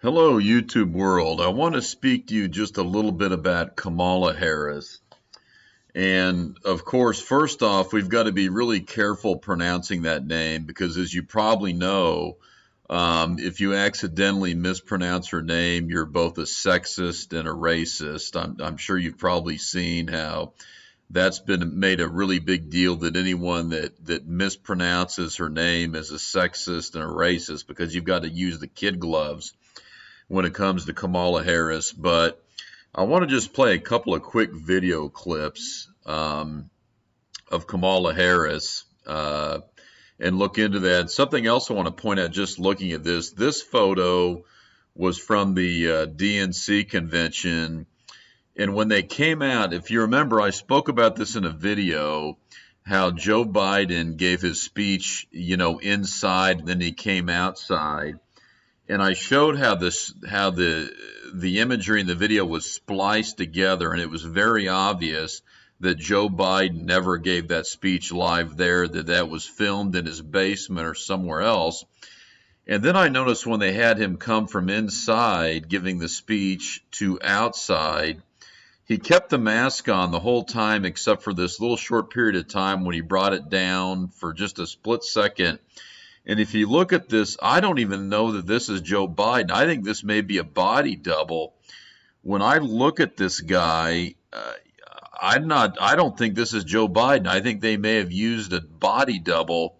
Hello, YouTube world. I want to speak to you just a little bit about Kamala Harris. And of course, first off, we've got to be really careful pronouncing that name because, as you probably know, if you accidentally mispronounce her name, you're both a sexist and a racist. I'm sure you've probably seen how that's been made a really big deal that anyone that mispronounces her name is a sexist and a racist because you've got to use the kid gloves when it comes to Kamala Harris. But I want to just play a couple of quick video clips of Kamala Harris and look into that. Something else I want to point out just looking at this photo was from the DNC convention. And when they came out, if you remember, I spoke about this in a video, how Joe Biden gave his speech, inside, then he came outside. And I showed how the imagery in the video was spliced together, and it was very obvious that Joe Biden never gave that speech live there, that was filmed in his basement or somewhere else. And then I noticed when they had him come from inside giving the speech to outside, he kept the mask on the whole time except for this little short period of time when he brought it down for just a split second. And if you look at this, I don't even know that this is Joe Biden. I think this may be a body double. When I look at this guy, I don't think this is Joe Biden. I think they may have used a body double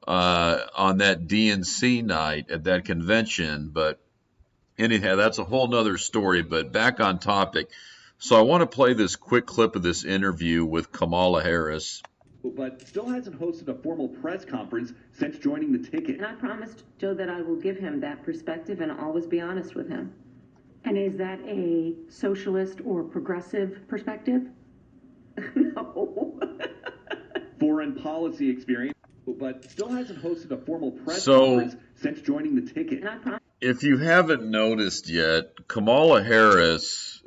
on that DNC night at that convention. But anyhow, that's a whole nother story. But back on topic. So I want to play this quick clip of this interview with Kamala Harris. But still hasn't hosted a formal press conference since joining the ticket. And I promised Joe that I will give him that perspective and always be honest with him. And is that a socialist or progressive perspective? No. Foreign policy experience, but still hasn't hosted a formal press conference since joining the ticket. If you haven't noticed yet, Kamala Harris,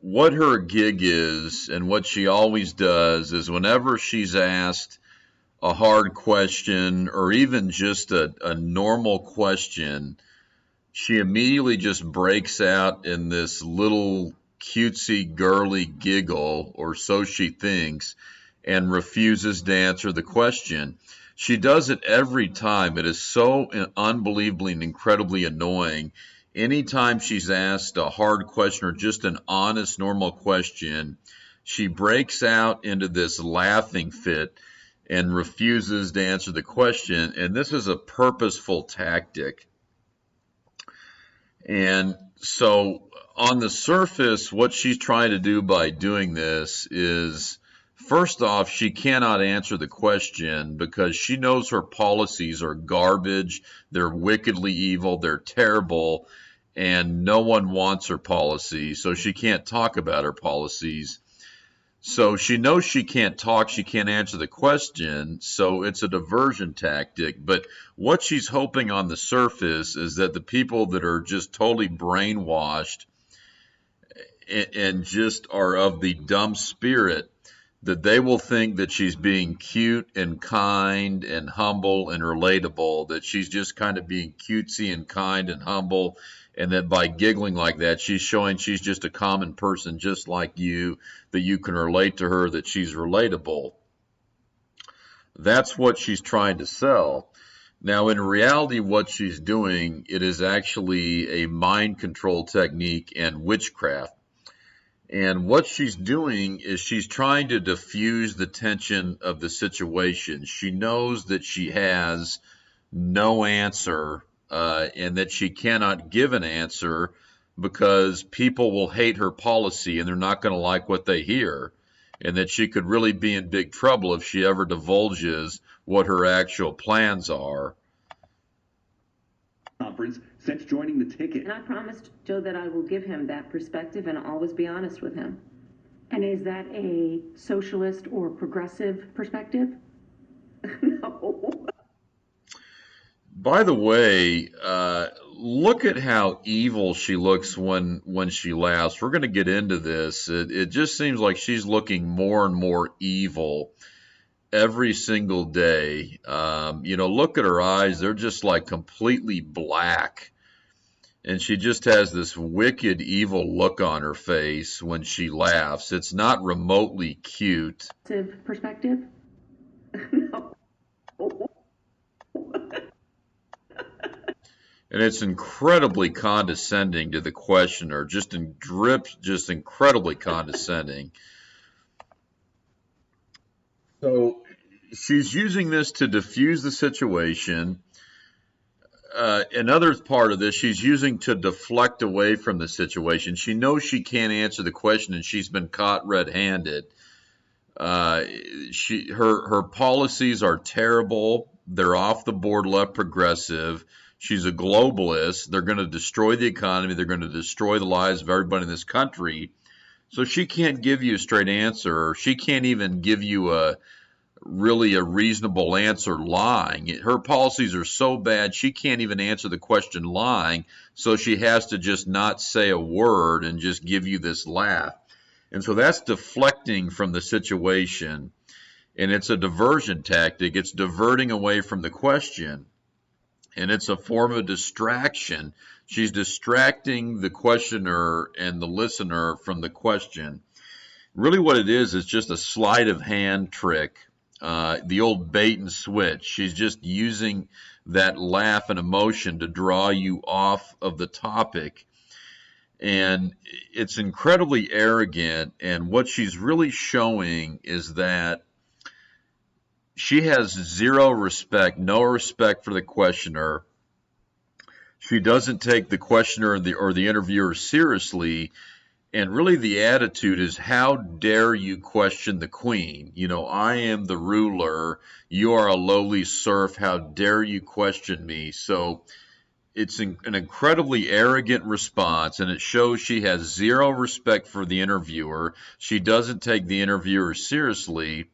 what her gig is and what she always does is whenever she's asked a hard question or even just a normal question, she immediately just breaks out in this little cutesy girly giggle, or so she thinks, and refuses to answer the question. She does it every time. It is so unbelievably and incredibly annoying. Anytime she's asked a hard question or just an honest, normal question, she breaks out into this laughing fit and refuses to answer the question. And this is a purposeful tactic. And so on the surface, what she's trying to do by doing this is, first off, she cannot answer the question because she knows her policies are garbage, they're wickedly evil, they're terrible, and no one wants her policies, so she can't talk about her policies. So she knows she can't talk, she can't answer the question, so it's a diversion tactic. But what she's hoping on the surface is that the people that are just totally brainwashed and just are of the dumb spirit, that they will think that she's being cute and kind and humble and relatable, that she's just kind of being cutesy and kind and humble, and that by giggling like that, she's showing she's just a common person just like you, that you can relate to her, that she's relatable. That's what she's trying to sell. Now, in reality, what she's doing, it is actually a mind control technique and witchcraft. And what she's doing is she's trying to diffuse the tension of the situation. She knows that she has no answer and that she cannot give an answer because people will hate her policy and they're not going to like what they hear, and that she could really be in big trouble if she ever divulges what her actual plans are. Conference since joining the ticket. And I promised Joe that I will give him that perspective and always be honest with him. And is that a socialist or progressive perspective? No. By the way, look at how evil she looks when she laughs. We're going to get into this. It just seems like she's looking more and more evil every single day. Look at her eyes. They're just like completely black. And she just has this wicked, evil look on her face when she laughs. It's not remotely cute. Perspective? No. And it's incredibly condescending to the questioner, just incredibly condescending. So she's using this to diffuse the situation. Another part of this, she's using to deflect away from the situation. She knows she can't answer the question, and she's been caught red-handed. Her policies are terrible. They're off the board, left progressive. She's a globalist. They're going to destroy the economy. They're going to destroy the lives of everybody in this country. So she can't give you a straight answer. She can't even give you a reasonable answer lying. Her policies are so bad she can't even answer the question lying, so she has to just not say a word and just give you this laugh. And so that's deflecting from the situation, and it's a diversion tactic. It's diverting away from the question, and it's a form of distraction. She's distracting the questioner and the listener from the question. Really what it is just a sleight of hand trick. The old bait and switch. She's just using that laugh and emotion to draw you off of the topic. And it's incredibly arrogant. And what she's really showing is that she has zero respect, no respect for the questioner. She doesn't take the questioner or the interviewer seriously. And really the attitude is, how dare you question the queen? You know, I am the ruler. You are a lowly serf. How dare you question me? So it's an incredibly arrogant response, and it shows she has zero respect for the interviewer. She doesn't take the interviewer seriously.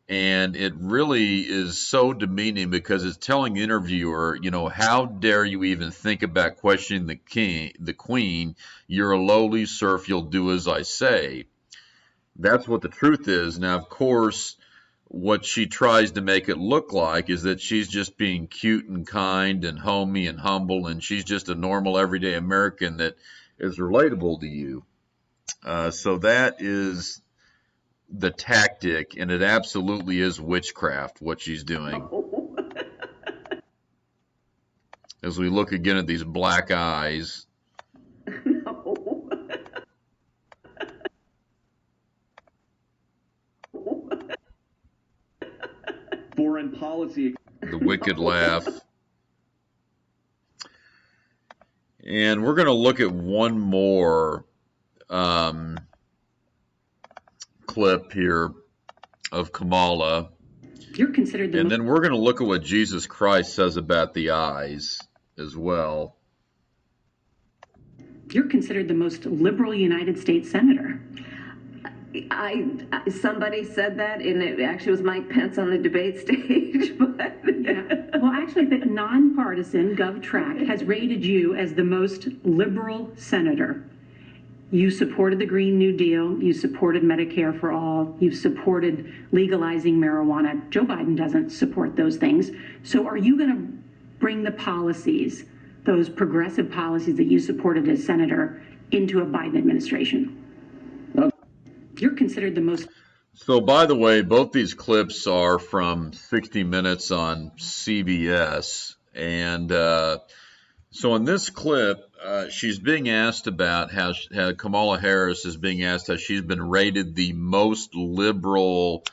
And it really is so demeaning because it's telling the interviewer, you know, how dare you even think about questioning the queen? You're a lowly serf. You'll do as I say. That's what the truth is. Now, of course, what she tries to make it look like is that she's just being cute and kind and homey and humble, and she's just a normal, everyday American that is relatable to you. So that is the tactic, and it absolutely is witchcraft what she's doing. As we look again at these black eyes. No. Foreign policy. The wicked laugh. And we're going to look at one more clip here of Kamala. You're considered and then we're going to look at what Jesus Christ says about the eyes as well. You're considered the most liberal United States senator. Somebody said that, and it actually was Mike Pence on the debate stage. But yeah. Well, actually, the nonpartisan GovTrack has rated you as the most liberal senator. You supported the Green New Deal. You supported Medicare for all. You've supported legalizing marijuana. Joe Biden doesn't support those things. So are you going to bring the policies, those progressive policies that you supported as senator, into a Biden administration? You're considered the most... So, by the way, both these clips are from 60 Minutes on CBS. And so in this clip, she's being asked about how Kamala Harris is being asked how she's been rated the most liberal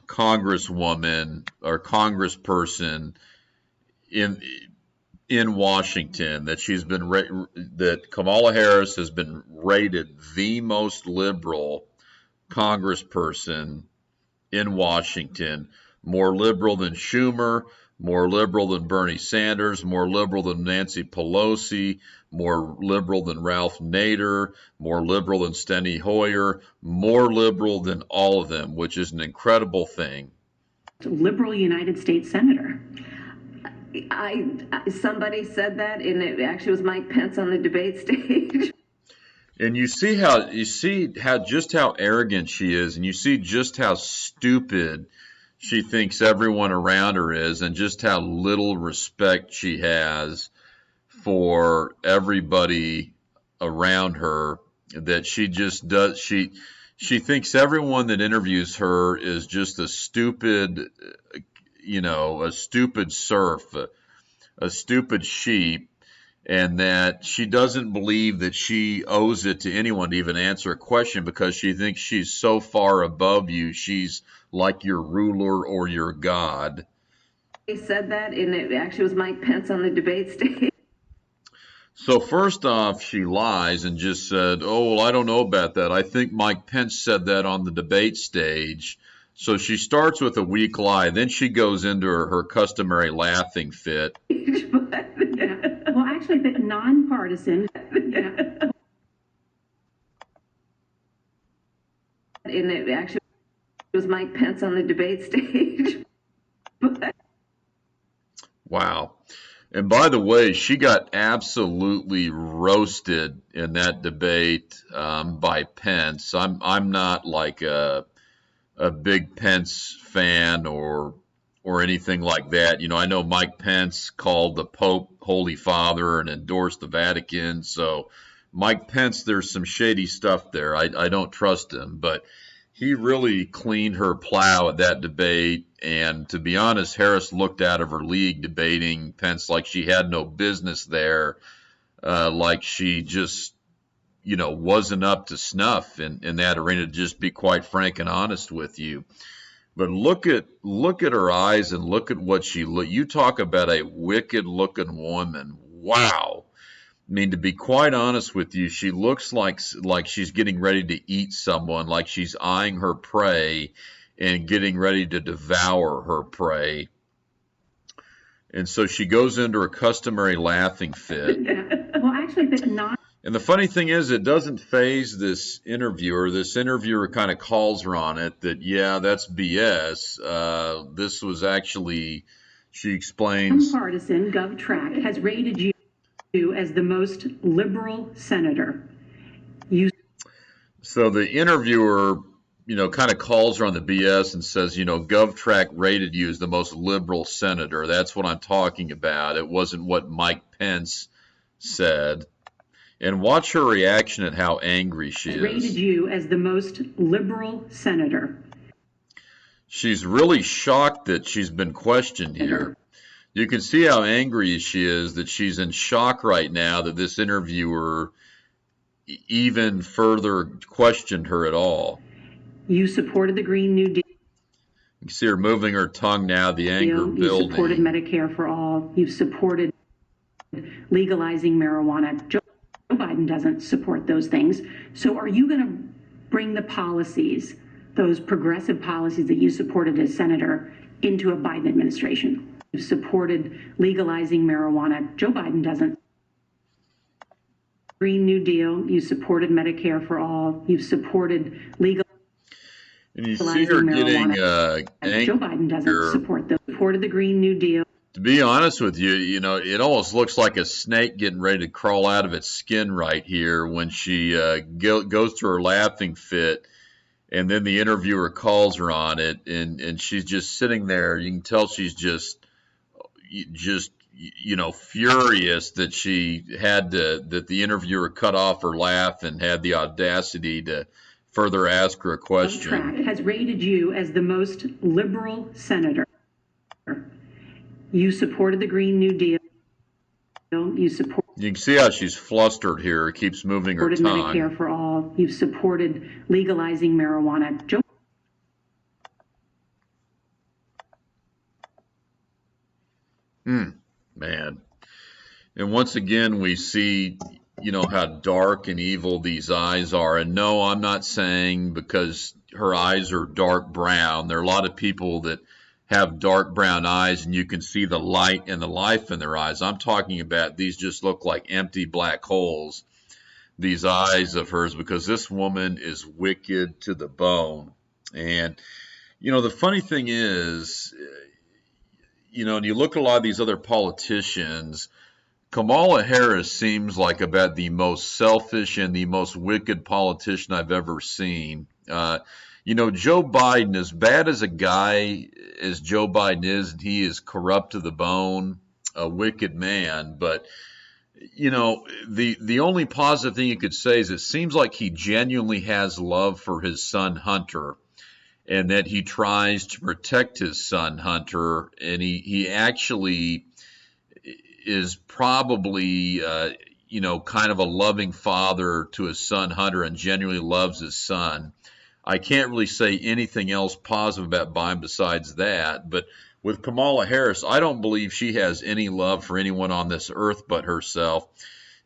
congresswoman or congressperson in Washington, that she's been that Kamala Harris has been rated the most liberal congressperson in Washington, more liberal than Schumer, more liberal than Bernie Sanders, more liberal than Nancy Pelosi, more liberal than Ralph Nader, more liberal than Steny Hoyer, more liberal than all of them, which is an incredible thing. Liberal United States senator. Somebody said that, and it actually was Mike Pence on the debate stage. And you see how just how arrogant she is, and you see just how stupid she thinks everyone around her is, and just how little respect she has for everybody around her that she just does. She thinks everyone that interviews her is just a stupid, a stupid serf, a stupid sheep, and that she doesn't believe that she owes it to anyone to even answer a question because she thinks she's so far above you. She's like your ruler or your God. He said that, and it actually was Mike Pence on the debate stage. So first off, she lies and just said, oh, well, I don't know about that. I think Mike Pence said that on the debate stage. So she starts with a weak lie. Then she goes into her customary laughing fit. Well, actually, the nonpartisan. And it actually was Mike Pence on the debate stage. Wow. And by the way, she got absolutely roasted in that debate by Pence. I'm not like a big Pence fan or anything like that. I know Mike Pence called the Pope Holy Father and endorsed the Vatican. So Mike Pence, there's some shady stuff there. I don't trust him, but he really cleaned her plow at that debate. And to be honest, Harris looked out of her league debating Pence like she had no business there, like she just, wasn't up to snuff in that arena, to just be quite frank and honest with you. But look at her eyes and look at what you talk about a wicked looking woman. Wow. I mean, to be quite honest with you, she looks like she's getting ready to eat someone, like she's eyeing her prey and getting ready to devour her prey. And so she goes into her customary laughing fit. Well, actually, And the funny thing is, it doesn't faze this interviewer. This interviewer kind of calls her on it that, yeah, that's BS. This was actually, she explains. Nonpartisan GovTrack has rated you as the most liberal senator. So the interviewer, kind of calls her on the BS and says, GovTrack rated you as the most liberal senator. That's what I'm talking about. It wasn't what Mike Pence said. And watch her reaction at how angry she is. Rated you as the most liberal senator. She's really shocked that she's been questioned here. You can see how angry she is, that she's in shock right now that this interviewer even further questioned her at all. You supported the Green New Deal. You can see her moving her tongue now, the anger building. You supported Medicare for all. You've supported legalizing marijuana. Joe Biden doesn't support those things. So are you going to bring the policies, those progressive policies that you supported as senator, into a Biden administration? You've supported legalizing marijuana. Joe Biden doesn't. Green New Deal. You supported Medicare for all. You've supported legalizing and you see her getting angry. Joe Biden doesn't support the supported the Green New Deal. To be honest with you, it almost looks like a snake getting ready to crawl out of its skin right here when she goes through her laughing fit, and then the interviewer calls her on it, and she's just sitting there. You can tell she's just furious that that the interviewer cut off her laugh and had the audacity to further ask her a question. Track has rated you as the most liberal senator. You supported the Green New Deal. You can see how she's flustered here. It keeps moving her tongue. Medicare for all. You've supported legalizing marijuana. Joe. Man. And once again, we see, how dark and evil these eyes are. And no, I'm not saying because her eyes are dark brown. There are a lot of people that have dark brown eyes and you can see the light and the life in their eyes. I'm talking about these just look like empty black holes, these eyes of hers, because this woman is wicked to the bone. And, the funny thing is, and you look at a lot of these other politicians, Kamala Harris seems like about the most selfish and the most wicked politician I've ever seen. Joe Biden, as bad as a guy as Joe Biden is, and he is corrupt to the bone, a wicked man, but The only positive thing you could say is it seems like he genuinely has love for his son Hunter, and that he tries to protect his son Hunter, and he actually is probably kind of a loving father to his son Hunter, and genuinely loves his son. I can't really say anything else positive about Biden besides that. But with Kamala Harris, I don't believe she has any love for anyone on this earth but herself.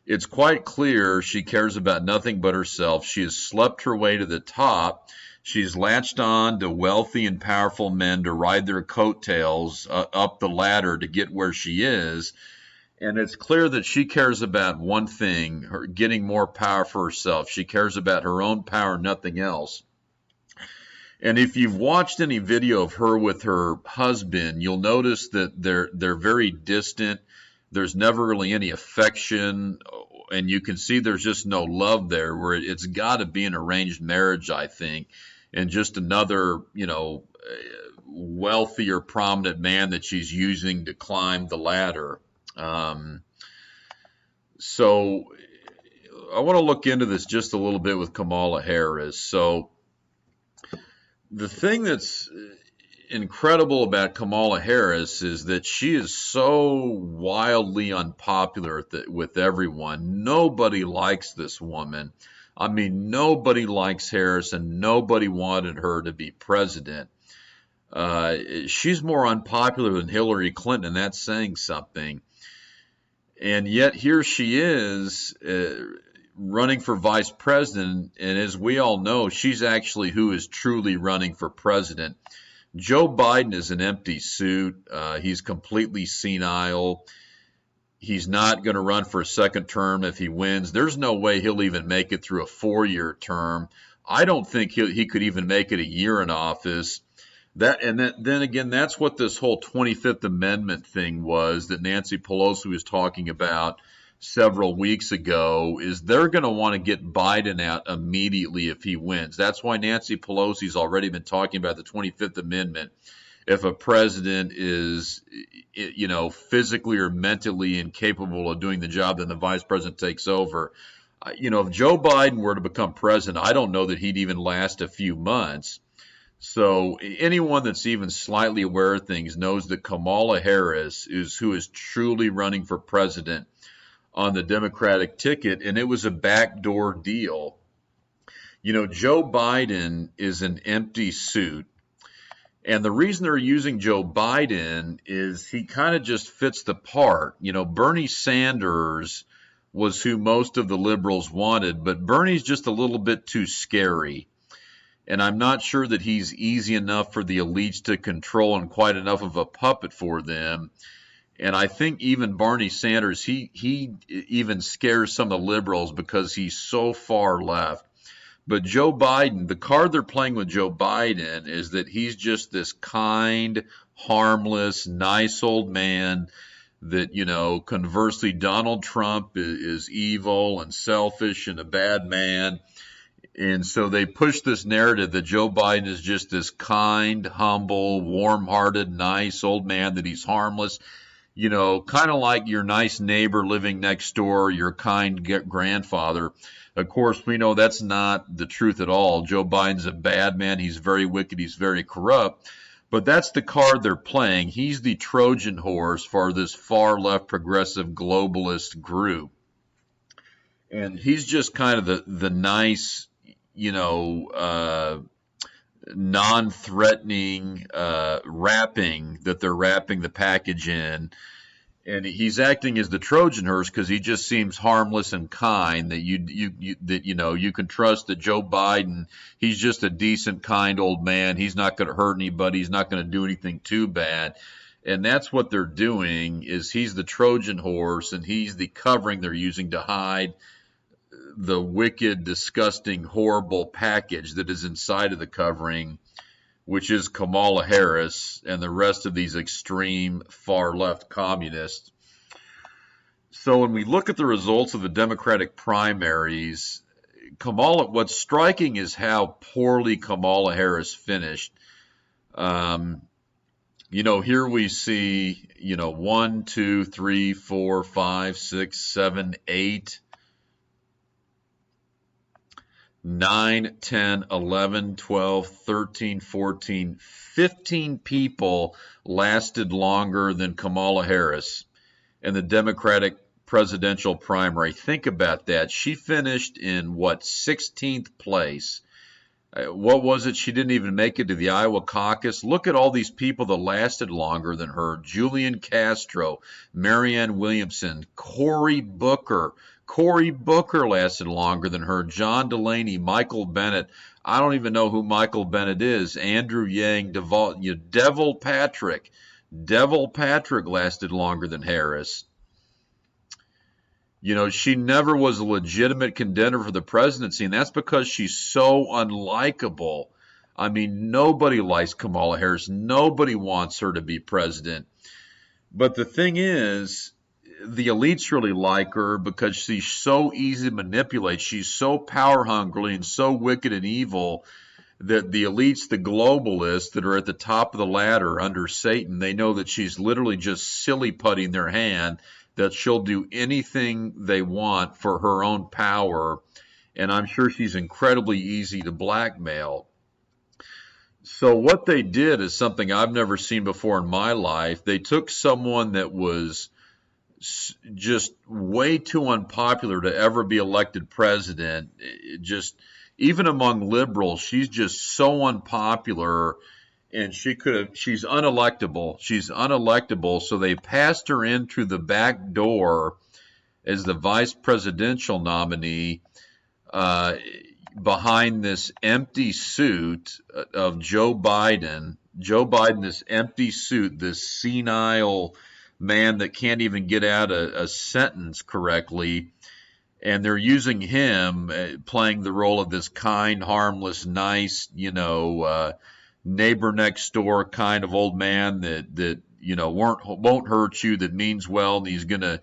It's quite clear she cares about nothing but herself. She has slept her way to the top. She's latched on to wealthy and powerful men to ride their coattails up the ladder to get where she is. And it's clear that she cares about one thing, her getting more power for herself. She cares about her own power, nothing else. And if you've watched any video of her with her husband, you'll notice that they're very distant. There's never really any affection, and you can see there's just no love there, where it's got to be an arranged marriage, I think, and just another, wealthy or prominent man that she's using to climb the ladder. So I want to look into this just a little bit with Kamala Harris. So the thing that's incredible about Kamala Harris is that she is so wildly unpopular with everyone. Nobody likes this woman. I mean, nobody likes Harris, and nobody wanted her to be president. She's more unpopular than Hillary Clinton, and that's saying something. And yet here she is running for vice president, and as we all know, she's actually who is truly running for president. Joe Biden is an empty suit. He's completely senile. He's not going to run for a second term if he wins. There's no way he'll even make it through a 4-year term. I don't think he could even make it a year in office. Then again, that's what this whole 25th Amendment thing was that Nancy Pelosi was talking about several weeks ago, is they're going to want to get Biden out immediately if he wins. That's why Nancy Pelosi's already been talking about the 25th Amendment. If a president is, physically or mentally incapable of doing the job, then the vice president takes over. If Joe Biden were to become president, I don't know that he'd even last a few months. So anyone that's even slightly aware of things knows that Kamala Harris is who is truly running for president on the Democratic ticket, and it was a backdoor deal. Joe Biden is an empty suit, and the reason they're using Joe Biden is he kind of just fits the part. Bernie Sanders was who most of the liberals wanted, but Bernie's just a little bit too scary. And I'm not sure that he's easy enough for the elites to control and quite enough of a puppet for them. And I think even Bernie Sanders, he even scares some of the liberals because he's so far left. But Joe Biden, the card they're playing with Joe Biden is that he's just this kind, harmless, nice old man that, conversely, Donald Trump is evil and selfish and a bad man. And so they push this narrative that Joe Biden is just this kind, humble, warm-hearted, nice old man, that he's harmless, kind of like your nice neighbor living next door, your kind grandfather. Of course, we know that's not the truth at all. Joe Biden's a bad man. He's very wicked. He's very corrupt. But that's the card they're playing. He's the Trojan horse for this far-left progressive globalist group. And he's just kind of the nice, non-threatening wrapping that they're wrapping the package in. And he's acting as the Trojan horse because he just seems harmless and kind, that you can trust that Joe Biden, he's just a decent, kind old man. He's not going to hurt anybody. He's not going to do anything too bad. And that's what they're doing, is he's the Trojan horse, and he's the covering they're using to hide the wicked, disgusting, horrible package that is inside of the covering, which is Kamala Harris and the rest of these extreme far-left communists. So when we look at the results of the Democratic primaries, what's striking is how poorly Kamala Harris finished. Here we see, 1, 2, 3, 4, 5, 6, 7, 8, 9, 10, 11, 12, 13, 14, 15 people lasted longer than Kamala Harris in the Democratic presidential primary. Think about that. She finished in 16th place. What was it? She didn't even make it to the Iowa caucus. Look at all these people that lasted longer than her. Julian Castro, Marianne Williamson, Cory Booker. Cory Booker lasted longer than her. John Delaney, Michael Bennet. I don't even know who Michael Bennet is. Andrew Yang, Devil Patrick. Devil Patrick lasted longer than Harris. She never was a legitimate contender for the presidency, and that's because she's so unlikable. I mean, nobody likes Kamala Harris. Nobody wants her to be president. But the thing is, the elites really like her because she's so easy to manipulate. She's so power hungry and so wicked and evil that the elites, the globalists that are at the top of the ladder under Satan, they know that she's literally just silly putting their hand, that she'll do anything they want for her own power, and I'm sure she's incredibly easy to blackmail. So what they did is something I've never seen before in my life. They took someone that was just way too unpopular to ever be elected president. Even among liberals, she's just so unpopular, and she's unelectable. She's unelectable, so they passed her in through the back door as the vice presidential nominee behind this empty suit of Joe Biden. Joe Biden, this empty suit, this senile man that can't even get out a sentence correctly. And they're using him playing the role of this kind, harmless, nice, neighbor next door kind of old man that won't hurt you, that means well, and he's gonna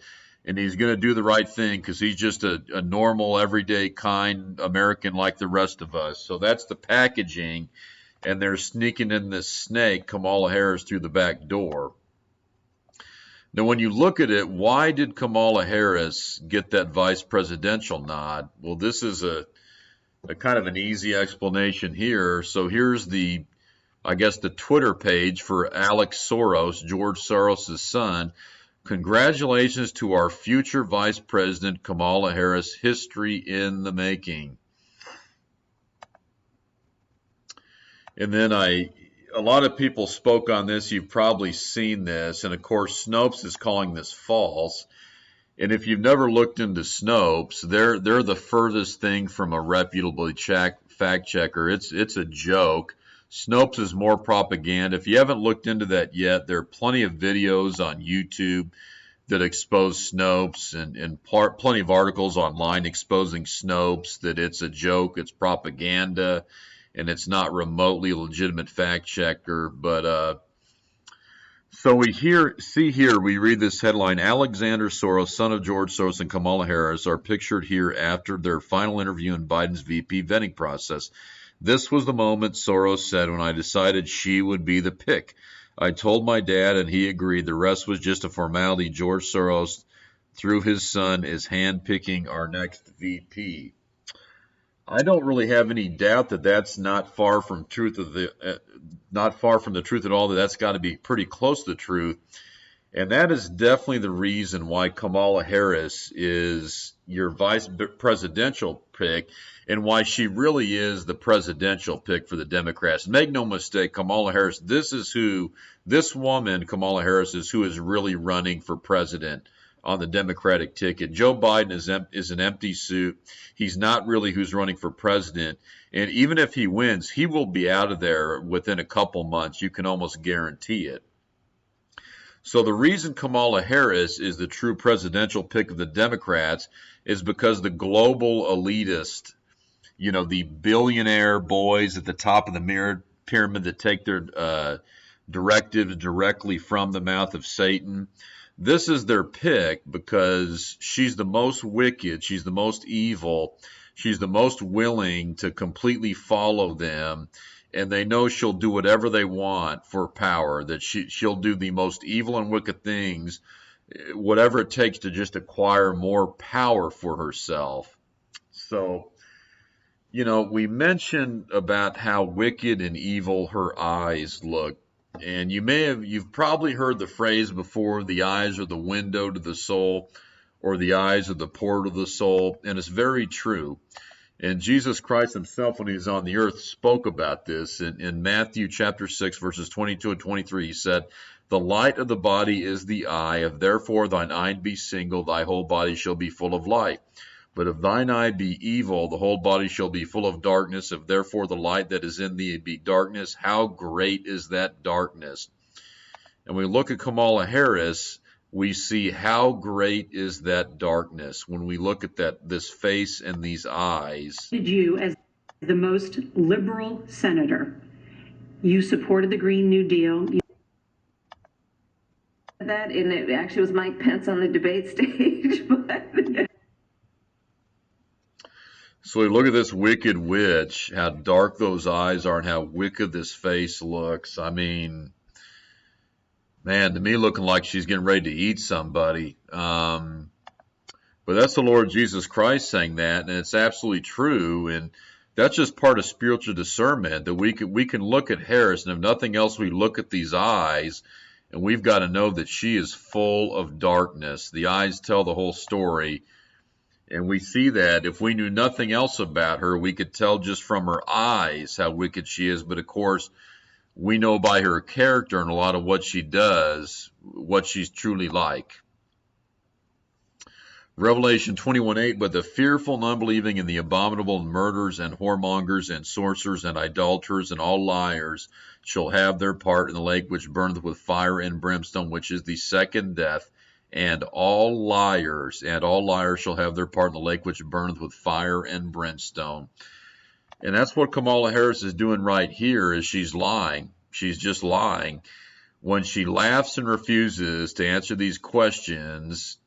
do the right thing because he's just a normal, everyday, kind American like the rest of us. So that's the packaging, and they're sneaking in this snake, Kamala Harris, through the back door. Now, when you look at it, why did Kamala Harris get that vice presidential nod? Well, this is a kind of an easy explanation here. So here's the Twitter page for Alex Soros, George Soros' son. Congratulations to our future vice president, Kamala Harris. History in the making. And then a lot of people spoke on this. You've probably seen this. And of course, Snopes is calling this false. And if you've never looked into Snopes, they're the furthest thing from a reputable fact checker. It's a joke. Snopes is more propaganda. If you haven't looked into that yet, there are plenty of videos on YouTube that expose Snopes, and plenty of articles online exposing Snopes, that it's a joke, it's propaganda, and it's not remotely a legitimate fact checker. But so we read this headline: Alexander Soros, son of George Soros, and Kamala Harris are pictured here after their final interview in Biden's VP vetting process. This was the moment, Soros said, when I decided she would be the pick. I told my dad and he agreed. The rest was just a formality. George Soros, through his son, is handpicking our next VP. I don't really have any doubt that that's not far from the truth at all. That's got to be pretty close to the truth, and that is definitely the reason why Kamala Harris is your vice presidential pick, and why she really is the presidential pick for the Democrats. Make no mistake, Kamala Harris. This woman, Kamala Harris, is who is really running for president on the Democratic ticket. Joe Biden is an empty suit. He's not really who's running for president. And even if he wins, he will be out of there within a couple months. You can almost guarantee it. So the reason Kamala Harris is the true presidential pick of the Democrats is because the global elitist, the billionaire boys at the top of the pyramid that take their directives directly from the mouth of Satan, this is their pick because she's the most wicked, she's the most evil, she's the most willing to completely follow them, and they know she'll do whatever they want for power, that she'll do the most evil and wicked things, whatever it takes to just acquire more power for herself. So, we mentioned about how wicked and evil her eyes look. And you've probably heard the phrase before, the eyes are the window to the soul, or the eyes are the port of the soul. And it's very true. And Jesus Christ himself, when he was on the earth, spoke about this. In Matthew chapter 6, verses 22 and 23, he said, "The light of the body is the eye. If therefore thine eye be single, thy whole body shall be full of light. But if thine eye be evil, the whole body shall be full of darkness. If therefore the light that is in thee be darkness, how great is that darkness?" And we look at Kamala Harris, we see how great is that darkness when we look at this face and these eyes. You, as the most liberal senator, you supported the Green New Deal. That, and it actually was Mike Pence on the debate stage. But so we look at this wicked witch, how dark those eyes are and how wicked this face looks. I mean, man, to me looking like she's getting ready to eat somebody. But that's the Lord Jesus Christ saying that, and it's absolutely true. And that's just part of spiritual discernment, that we can look at Harris, and if nothing else, we look at these eyes, and we've got to know that she is full of darkness. The eyes tell the whole story. And we see that if we knew nothing else about her, we could tell just from her eyes how wicked she is. But of course, we know by her character and a lot of what she does, what she's truly like. Revelation 21:8, "But the fearful and unbelieving and the abominable and murderers and whoremongers and sorcerers and idolaters and all liars shall have their part in the lake which burneth with fire and brimstone, which is the second death. And all liars shall have their part in the lake which burneth with fire and brimstone." And that's what Kamala Harris is doing right here, is she's lying. She's just lying. When she laughs and refuses to answer these questions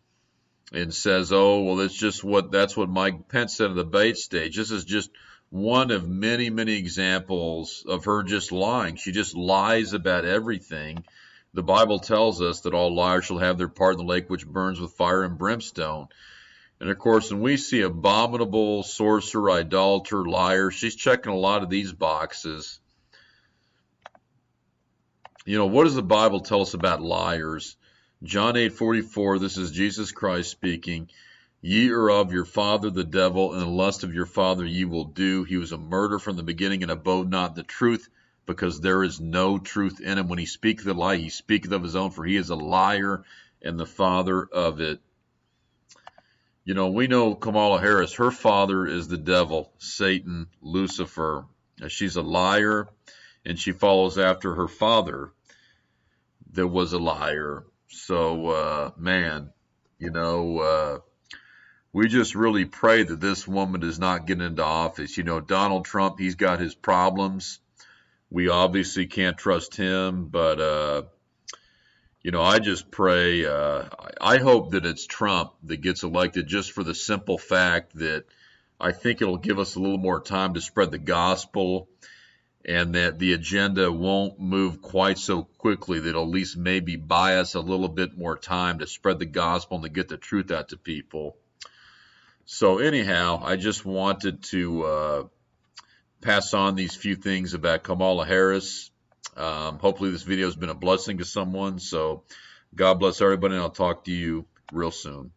and says, "Oh, well, that's what Mike Pence said at the debate stage." This is just one of many, many examples of her just lying. She just lies about everything. The Bible tells us that all liars shall have their part in the lake which burns with fire and brimstone. And of course, when we see abominable, sorcerer, idolater, liar, she's checking a lot of these boxes. What does the Bible tell us about liars? John 8:44, this is Jesus Christ speaking. "Ye are of your father the devil, and the lust of your father ye will do. He was a murderer from the beginning, and abode not in the truth, because there is no truth in him. When he speaketh a lie, he speaketh of his own, for he is a liar and the father of it." We know Kamala Harris, her father is the devil, Satan, Lucifer. She's a liar, and she follows after her father that was a liar. So, man, we just really pray that this woman does not get into office. Donald Trump, he's got his problems. We obviously can't trust him, but, I just pray, I hope that it's Trump that gets elected, just for the simple fact that I think it'll give us a little more time to spread the gospel, and that the agenda won't move quite so quickly, that it'll at least maybe buy us a little bit more time to spread the gospel and to get the truth out to people. So anyhow, I just wanted to pass on these few things about Kamala Harris. Hopefully this video has been a blessing to someone. So God bless everybody, and I'll talk to you real soon.